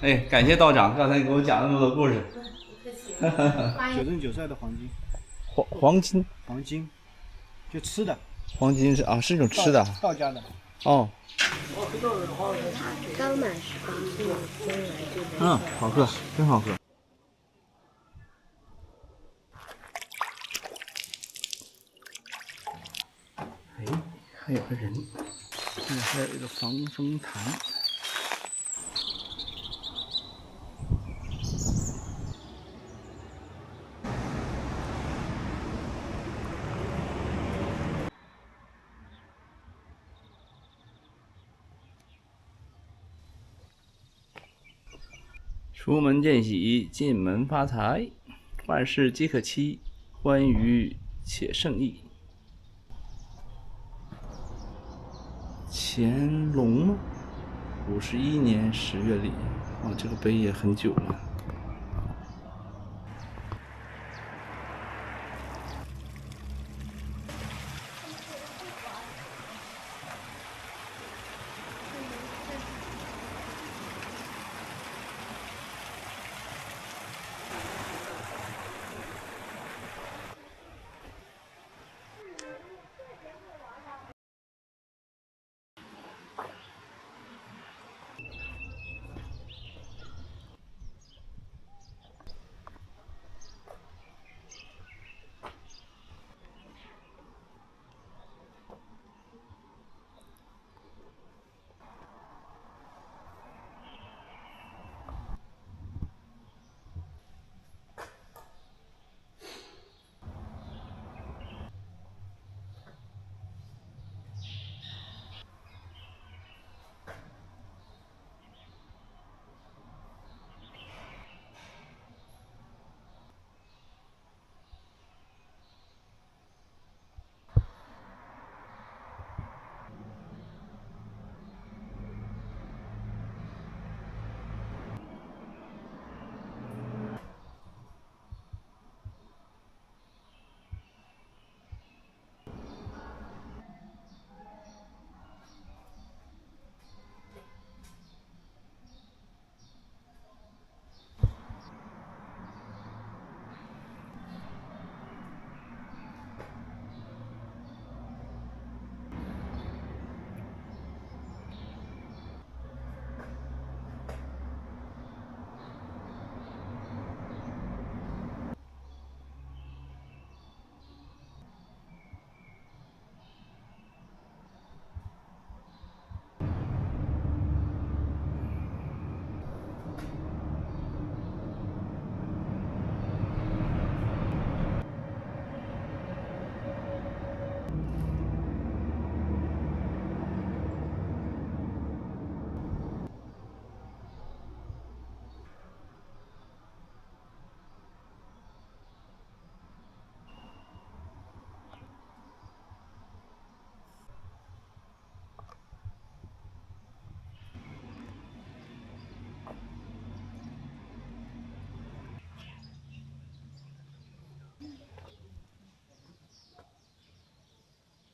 哎，感谢道长刚才给我讲那么多故事。不客气。99岁的黄金，黄金，黄金就吃的，黄金是啊，是一种吃的。道家的。哦，刚满18岁，将来就能嗯，好喝，真好喝。哎，还有个人，这还有一个防风塘。出门见喜，进门发财，万事皆可期，欢愉且胜意。乾隆吗？51年10月里，哦，这个碑也很久了。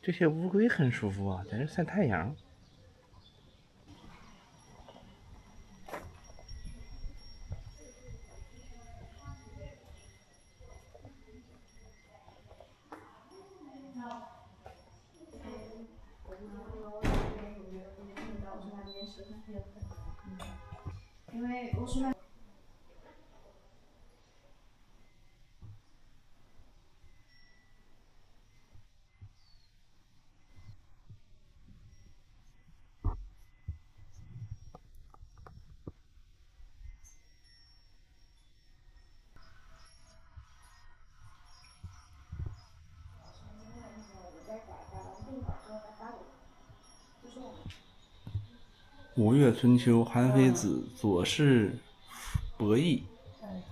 这些乌龟很舒服啊，在这晒太阳。因为我是卖。五岳春秋，韩非子，左氏，伯益，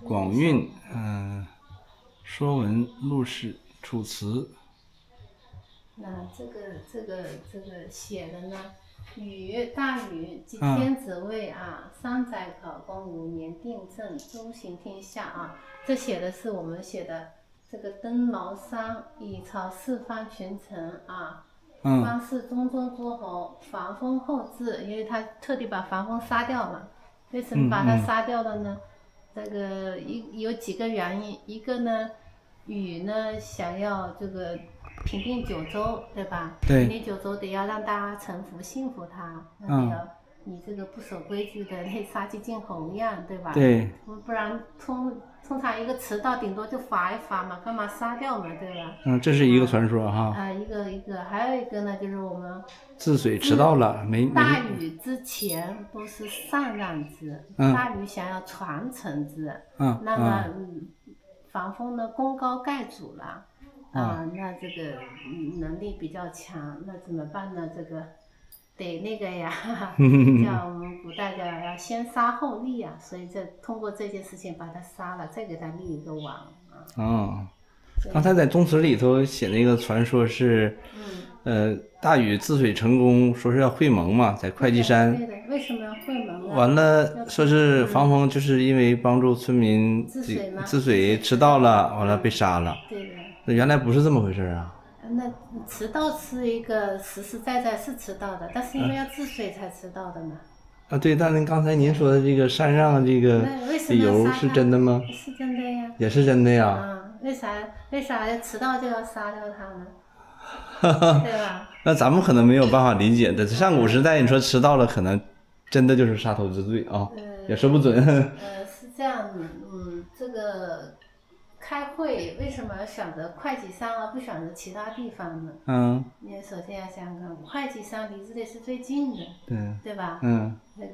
广运，说文，陆氏，楚辞。那这个写的呢，大禹即天子位啊，3载考公5年定政，周行天下啊。这写的是我们写的这个登茅山，以朝四方群臣啊。方士中宗诸侯，防风后治，因为他特地把防风杀掉嘛，为什么把他杀掉了呢？这个有几个原因，一个呢，禹呢想要这个平定九州，对吧？对。平定九州得要让大家臣服信服他，那得要你这个不守规矩的，那杀鸡儆猴一样，对吧？对。不然通常一个迟到顶多就罚一罚嘛，干嘛杀掉嘛，对吧？这是一个传说哈。一个，还有一个呢，就是我们治水迟到了，大禹之前都是禅让制，大禹想要传承制，那么防风呢功高盖主了，那这个能力比较强，那怎么办呢？这个得那个呀，叫我们古代叫要先杀后立啊，所以通过这件事情把他杀了，再给他立一个王啊。刚才在宗祠里头写那个传说是，大禹治水成功，说是要会盟嘛，在会稽山。对的，为什么要会盟呢？完了，说是防风就是因为帮助村民治水迟到了，完了被杀了。对的。那原来不是这么回事啊。那迟到是一个实实在在是迟到的，但是因为要治水才迟到的嘛。对，但是刚才您说的这个禅让这个理由是真的吗？是真的呀。也是真的呀。为啥迟到就要杀掉他呢？对吧？那咱们可能没有办法理解的。上古时代，你说迟到了，可能真的就是杀头之罪啊，也说不准。是这样子，这个开会为什么要选择会稽山而不选择其他地方呢？你首先要想想，会稽山离这里是最近的，对吧？这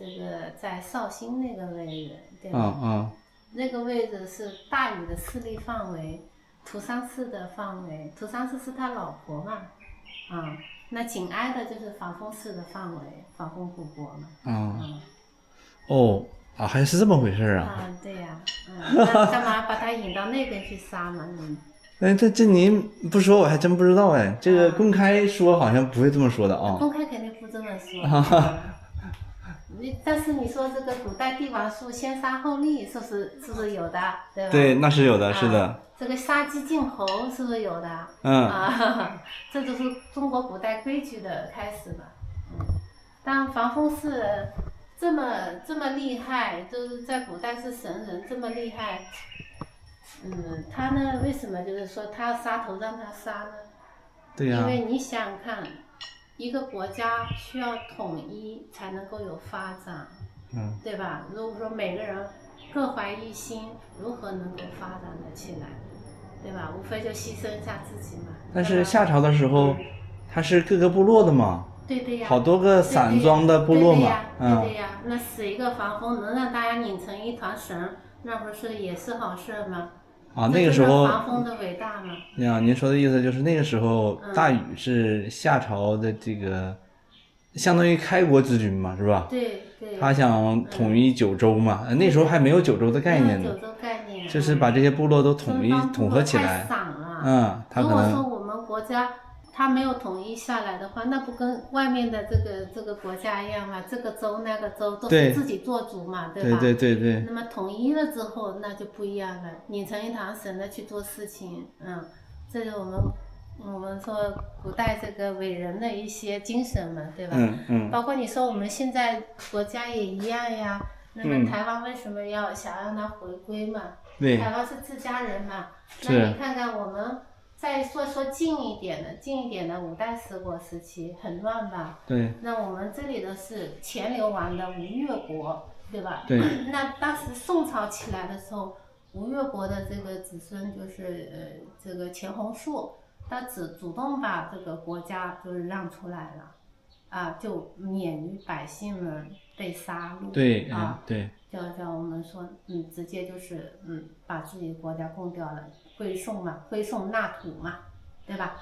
个在绍兴那个位置，对吧？那个位置是大禹的势力范围，土桑氏的范围，土桑氏是他老婆嘛，那紧挨的就是防风氏的范围，防风古国嘛。还是这么回事啊？对呀，那干嘛把他引到那边去杀嘛？这您不说我还真不知道哎，这个公开说好像不会这么说的啊。公开肯定不这么说。但是你说这个古代帝王术先杀后立，是不是有的？对吧？对，那是有的，是的。这个杀鸡儆猴是不是有的？这就是中国古代规矩的开始吧。当防风氏这么厉害，就是在古代是神人，这么厉害，他呢为什么就是说他要杀头让他杀呢？对呀。因为你想想看。一个国家需要统一才能够有发展，对吧？如果说每个人各怀一心，如何能够发展得起来，对吧？无非就牺牲一下自己嘛。但是夏朝的时候，它是各个部落的嘛，对的呀，好多个散装的部落嘛，对的呀。那使一个防风，能让大家拧成一团绳，那不是也是好事吗？那个时候防风的伟大嘛。您说的意思就是那个时候大禹是夏朝的这个相当于开国之君嘛，是吧？对。他想统一九州嘛，那时候还没有九州的概念呢。九州概念。就是把这些部落都统合起来。太散了。他可能。如果说我们国家它没有统一下来的话，那不跟外面的这个国家一样吗？这个州那个州都是自己做主嘛，对吧？对。那么统一了之后，那就不一样了，拧成一团绳的去做事情，这是我们说古代这个伟人的一些精神嘛，对吧？包括你说我们现在国家也一样呀。那么台湾为什么想让它回归嘛？台湾是自家人嘛。那你看看我们。再说近一点的五代十国时期很乱吧？对。那我们这里的是前流亡的吴越国，对吧？对。那当时宋朝起来的时候，吴越国的这个子孙就是这个钱弘树，他主动把这个国家就是让出来了，就免于百姓们被杀戮。对。对。叫我们说，直接就是把自己国家供掉了，归宋嘛，归宋纳土嘛，对吧？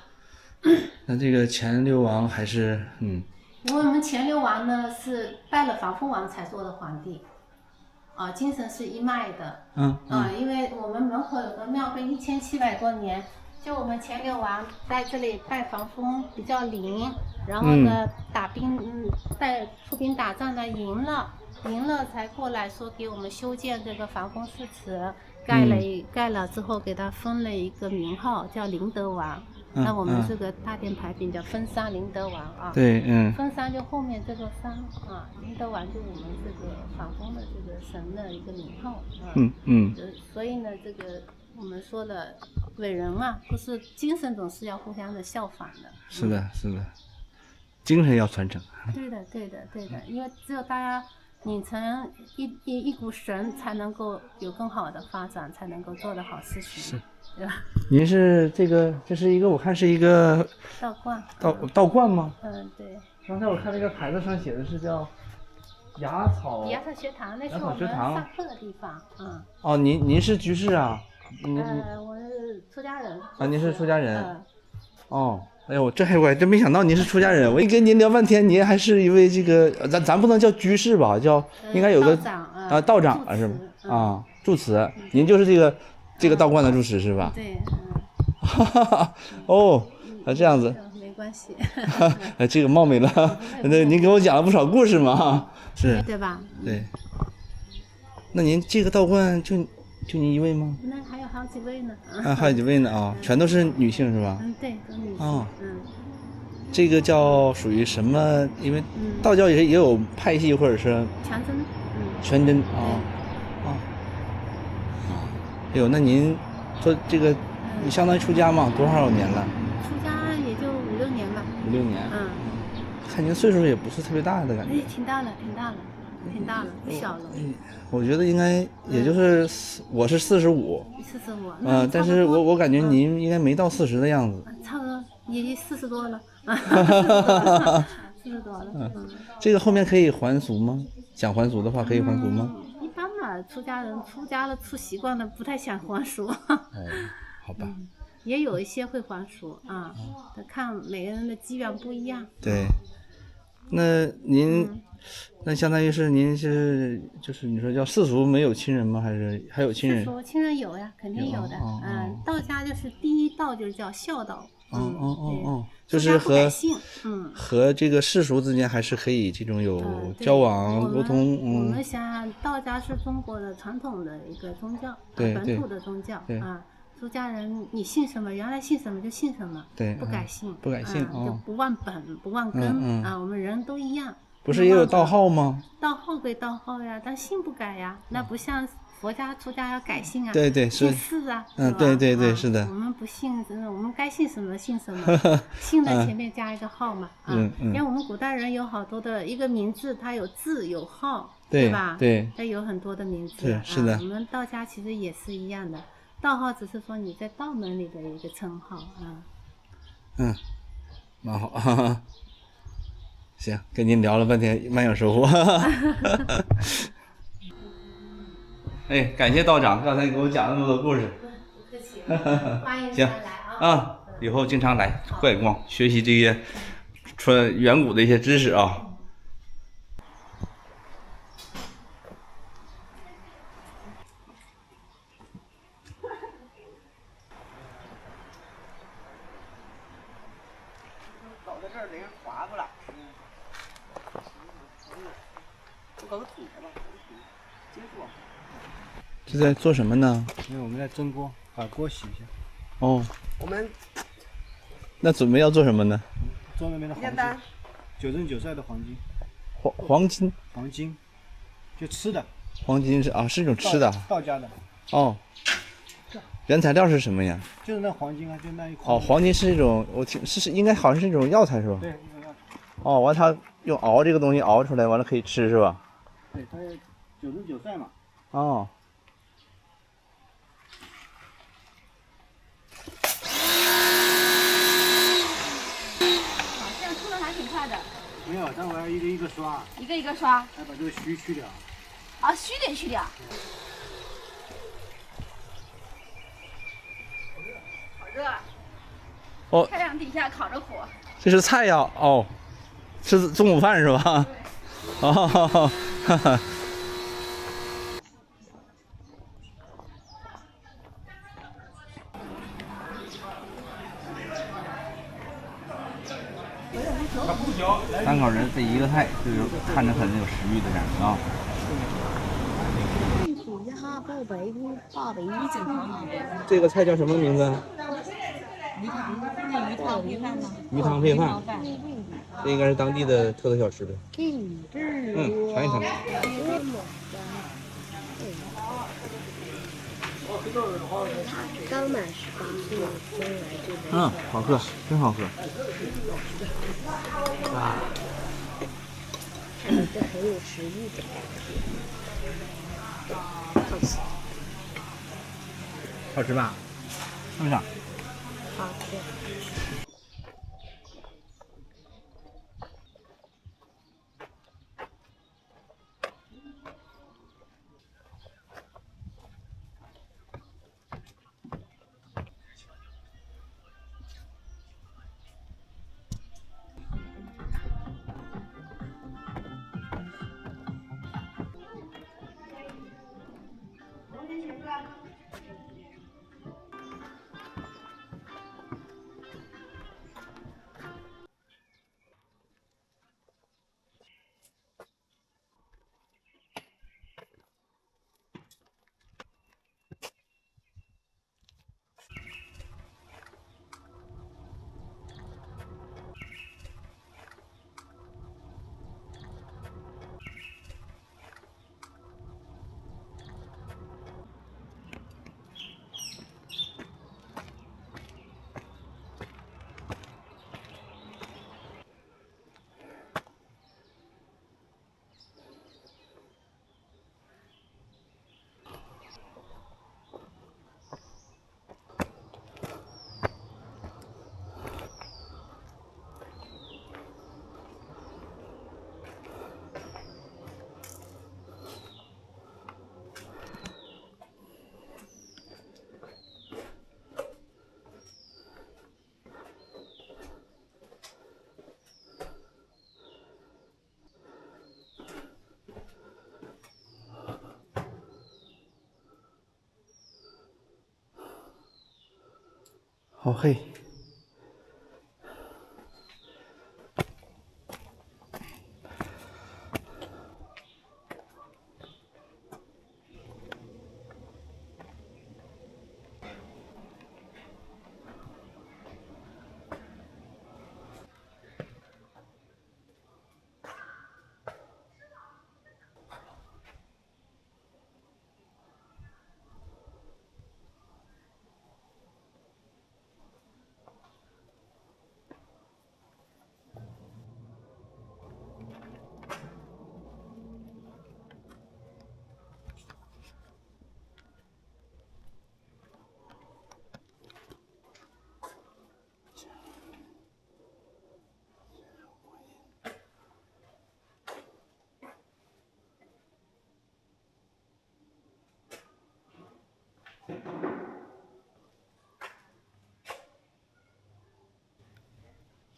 那这个前流王还是因为我们前流王呢是拜了防风王才做的皇帝，精神是一脉的，因为我们门口有个庙碑1700多年，就我们前流王在这里拜防风比较灵，然后呢出兵打仗呢赢了才过来说给我们修建这个防风誓词，盖了之后给他封了一个名号叫灵德王，那我们这个大殿牌匾叫分山灵德王啊。对，分山就后面这座山啊，灵德王就我们这个法宗的这个神的一个名号啊。所以呢，这个我们说的伟人啊，不是精神总是要互相的效仿的。是的，是的，精神要传承。对的，对的，对的，因为只有大家拧成一股神，才能够有更好的发展，才能够做得好事情，是，对吧？您是这是一个，我看是一个道观。道观吗？对。刚才我看那个牌子上写的是叫雅草学堂，那是我们上课的地方。哦，您是居士啊？我是出家人。啊，您是出家人。哦。哎呦，我还真没想到您是出家人。我一跟您聊半天，您还是一位这个咱不能叫居士吧，叫应该有个道长啊，是吗？啊，住持，您就是这个道观的住持是吧？对。哦，这样子。没关系。这个冒昧了。那您给我讲了不少故事嘛？是。对吧？对。那您这个道观就您一位吗？那还有好几位呢。还有几位呢啊？全都是女性是吧？对，都是女性。哦。这个叫属于什么？因为道教也有派系或者是全真。全真哎呦，那您说这个，你相当于出家嘛？多少年了？出家也就5、6年吧。5、6年。看您岁数也不是特别大的感觉。挺大了，不小了。我觉得应该也就是我是45。45。但是我感觉您应该没到40的样子。差不多也40多了。40多了。这个后面可以还俗吗？想还俗的话可以还俗吗？一般嘛，出家了出习惯了，不太想还俗。好吧。也有一些会还俗啊，看每个人的机缘不一样。对。那您，那相当于是您就是你说叫世俗没有亲人吗？还有亲人？世俗亲人有呀，肯定有的。道家就是第一道就是叫孝道。就是和这个世俗之间还是可以这种有交往沟通。我们想道家是中国的传统的一个宗教，本土的宗教啊。出家人你信什么，原来信什么就信什么，不改姓，就不忘本不忘根啊。我们人都一样。不是也有道号吗？道号归道号呀，但姓不改呀。那不像佛家出家要改姓啊。对，是。姓氏啊。对，是的。我们不信，我们该信什么信什么，姓的前面加一个号嘛因为我们古代人有好多的一个名字，它有字有号，对吧？对。它有很多的名字。是的。我们道家其实也是一样的。道号只是说你在道门里的一个称号蛮好。行，跟您聊了半天，蛮有收获。哎，感谢道长刚才给我讲那么多故事。不客气。欢迎行来以后经常来怪光学习这些远古的一些知识啊。这在做什么呢？因为我们在蒸锅，把锅洗一下。哦。我们那准备要做什么呢？做那边的黄金，9真9晒的黄金。黄金？黄金，就吃的。黄金是一种吃的。道家的。哦。原材料是什么呀？就是那黄金啊，就那一块。黄金是一种，我听应该好像是一种药材是吧？对，一种药材。完它用熬这个东西熬出来，完了可以吃是吧？对，它9真9晒嘛。这样出的还挺快的。没有，待会儿一个一个刷。一个一个刷。来把这个须去掉。须得去掉。好热。太阳底下烤着火。这是菜呀？吃中午饭是吧？3口人这一个菜，就是看着很有食欲的感觉啊。煮一下后背骨，把背一蒸。这个菜叫什么名字？鱼汤配饭，这应该是当地的特色小吃呗。尝一尝。刚满18岁就来这边。好喝，真好喝。看着就很有食欲的好吃。好吃吧？尝不尝？好吃。好黑。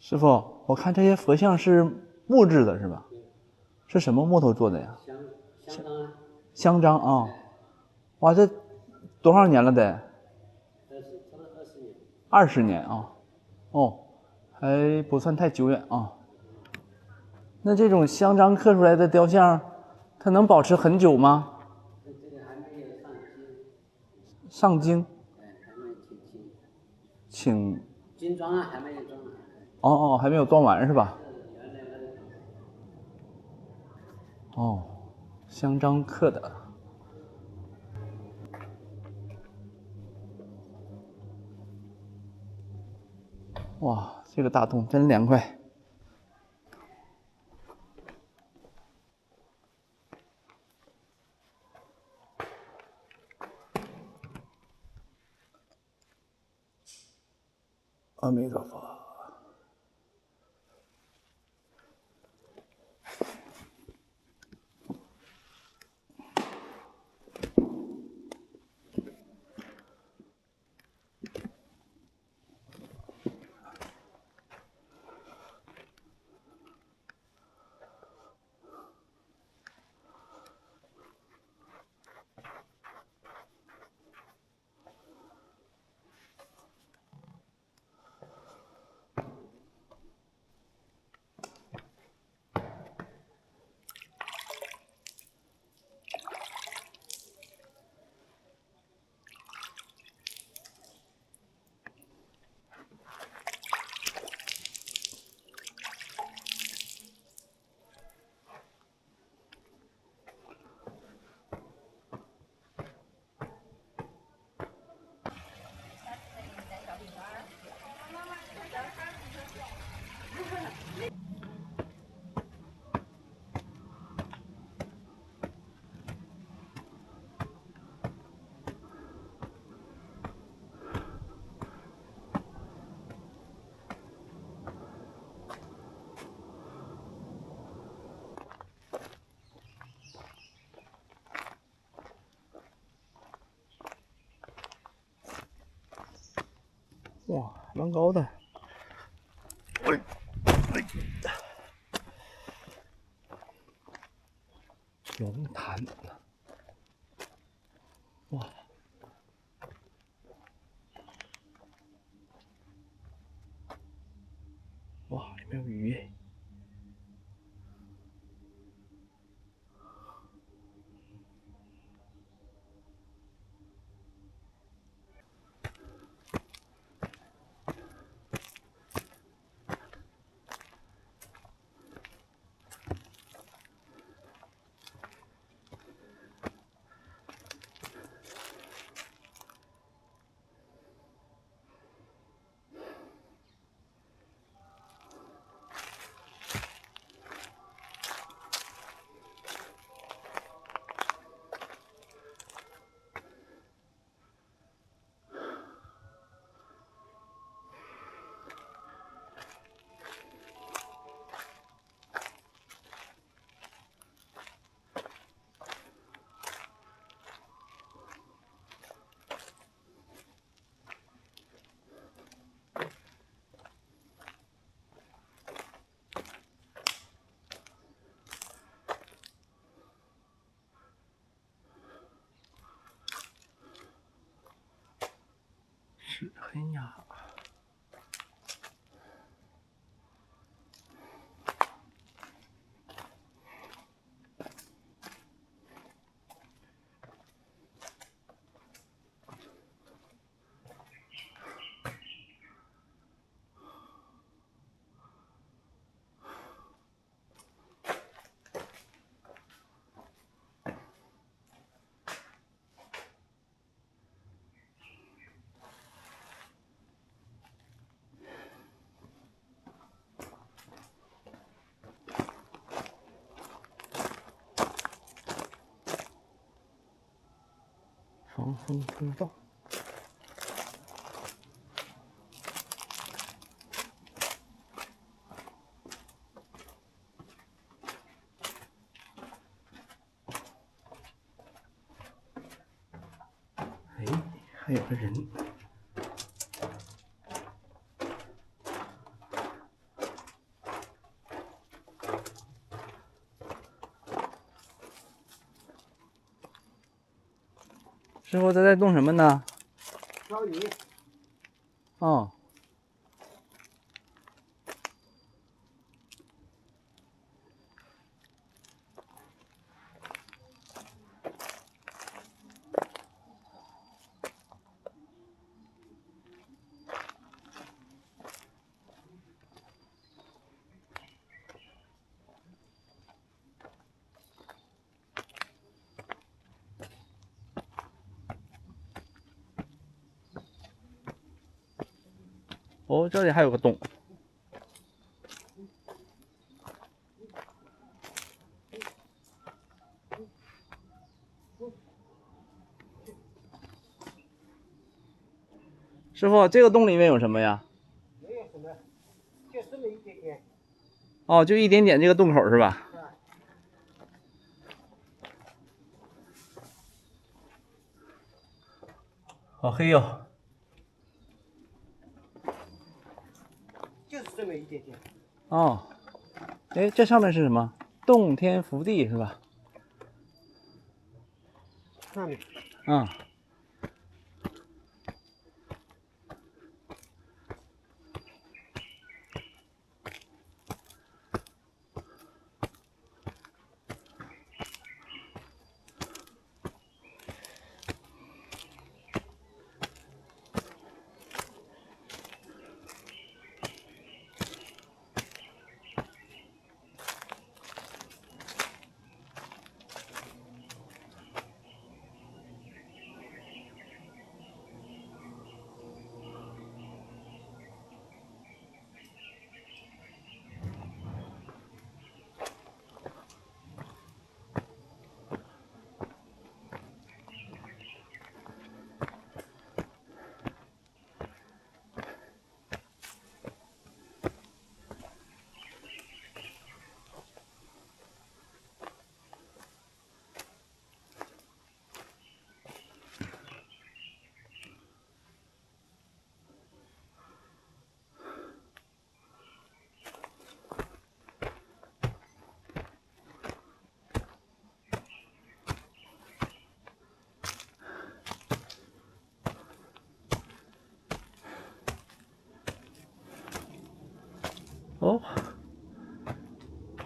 师傅，我看这些佛像是木质的，是吧？是什么木头做的呀？香樟啊。香樟啊！哇，这多少年了得？20年啊！哦，还不算太久远啊。那这种香樟刻出来的雕像，它能保持很久吗？这个还没有上金。上晶？还没请金装啊，还没有装。哦，还没有装完是吧？哦，香樟刻的。哇，这个大洞真凉快。阿弥陀佛。哇，蛮高的。龙潭，哇，哇，里面有鱼耶。是黑鸭。防风通道。哎，还有个人。师傅在弄什么呢？钓鱼。哦。哦，这里还有个洞。师傅，这个洞里面有什么呀？没有什么，就这么一点点。哦，就一点点这个洞口是吧？好黑哟。就是这么一点点。哦，哎，这上面是什么？洞天福地是吧？上面。嗯。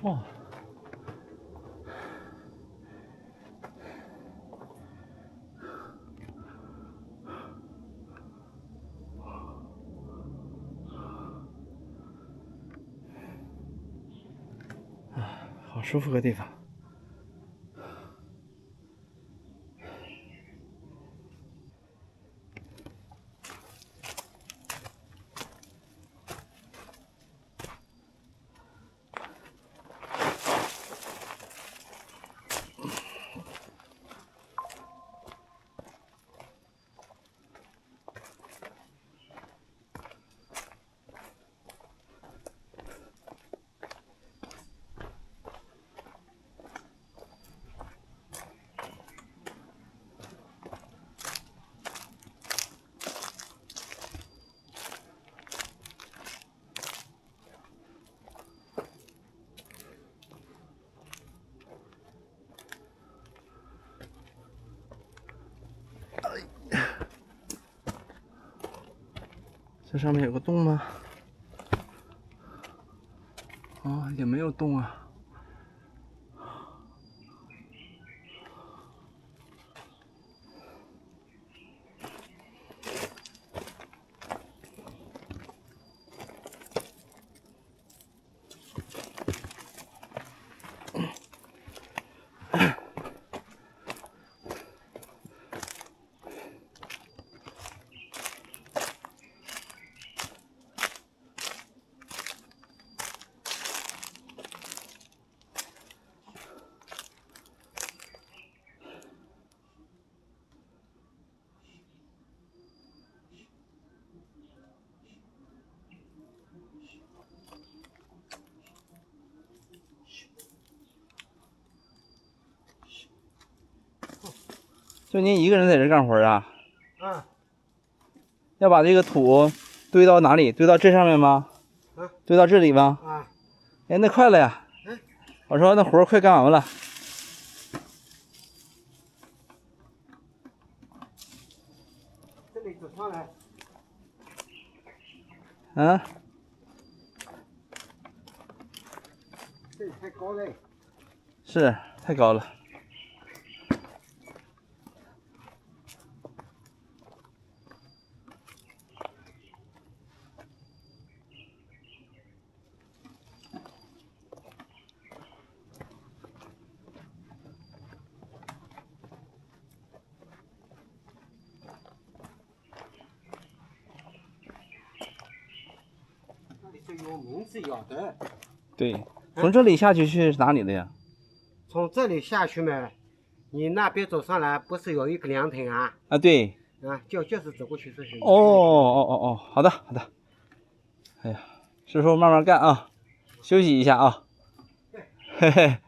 哦。好舒服个地方。这上面有个洞吗？啊，也没有洞啊。就您一个人在这干活啊？嗯。要把这个土堆到哪里？堆到这上面吗？啊。堆到这里吗？啊。哎，那快了呀！嗯。我说那活快干完了。这里走上来。啊？这里太高了。是，太高了。那里是有名字咬的。对，从这里下去是哪里的呀？从这里下去嘛，你那边走上来不是有一个凉亭啊？啊，对。啊，就是走过去就行。哦，好的好的。哎呀，师傅慢慢干啊，休息一下啊。嘿嘿。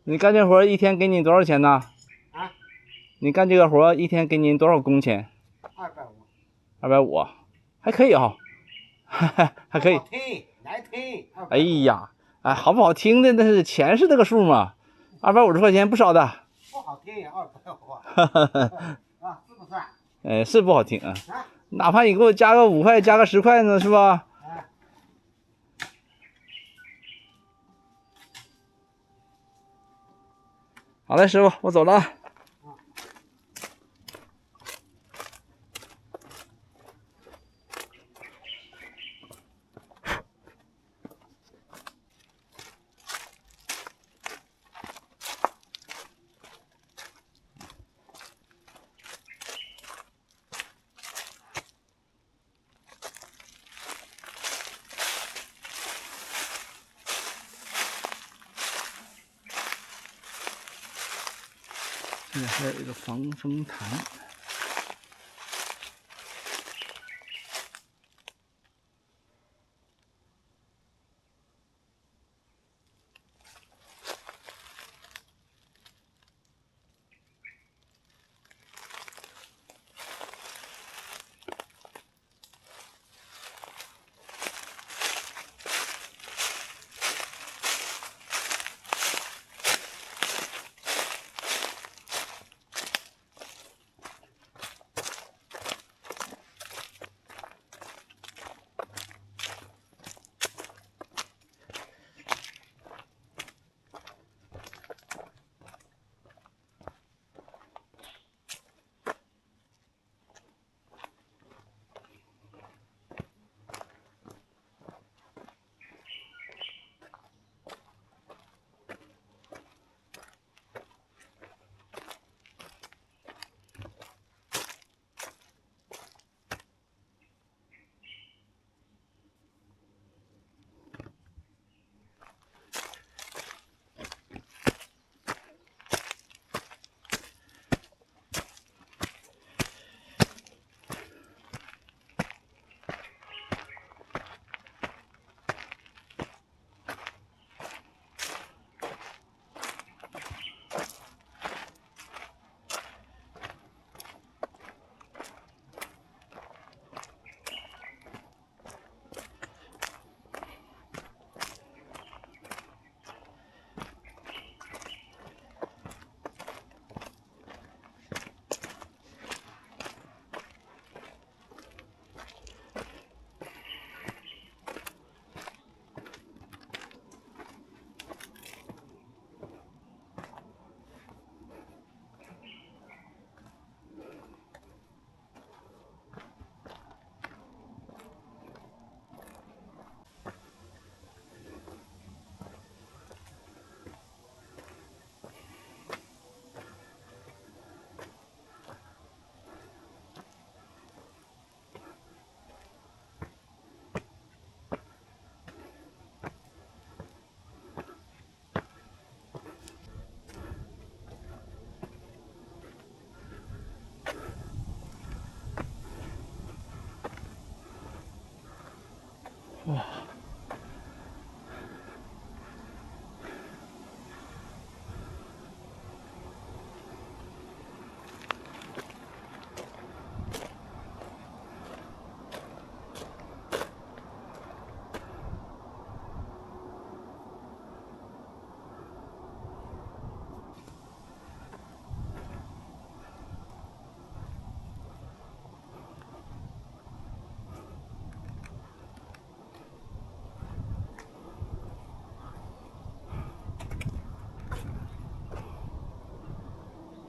你干这活一天给你多少钱呢？啊？你干这个活一天给您多少工钱250。250，还可以啊。还可以。好听，来听。哎呀，哎，好不好听的那是钱是那个数嘛，250块钱不少的。不好听也250啊，是不是？哎，是不好听啊。哪怕你给我加个5块，加个10块呢，是吧？好嘞，师傅，我走了啊。这里还有一个防风潭。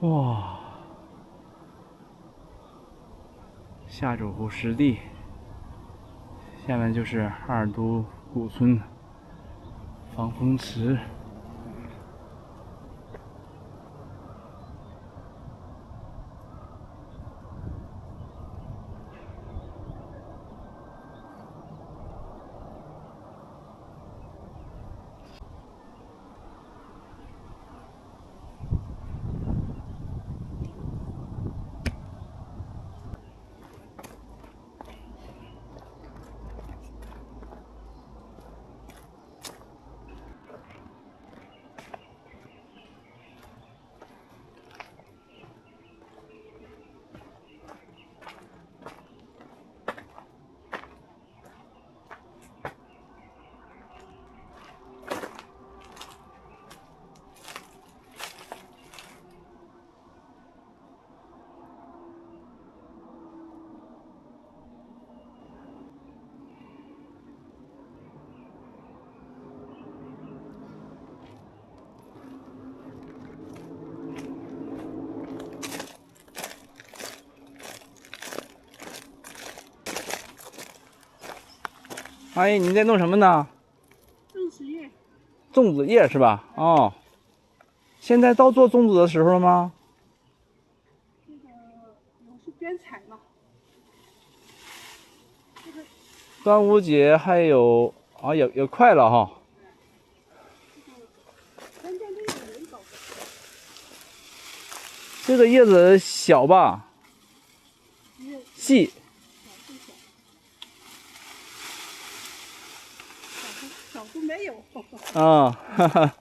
哇，下主湖湿地，下面就是二都古村防风池。阿姨，你在弄什么呢？种子叶。粽子叶是吧？哦，现在到做粽子的时候了吗？这个有是边采嘛。这个端午节还有啊，也快了哈。人家那个人搞的。这个叶子小吧？细。小都没有。啊，哈哈。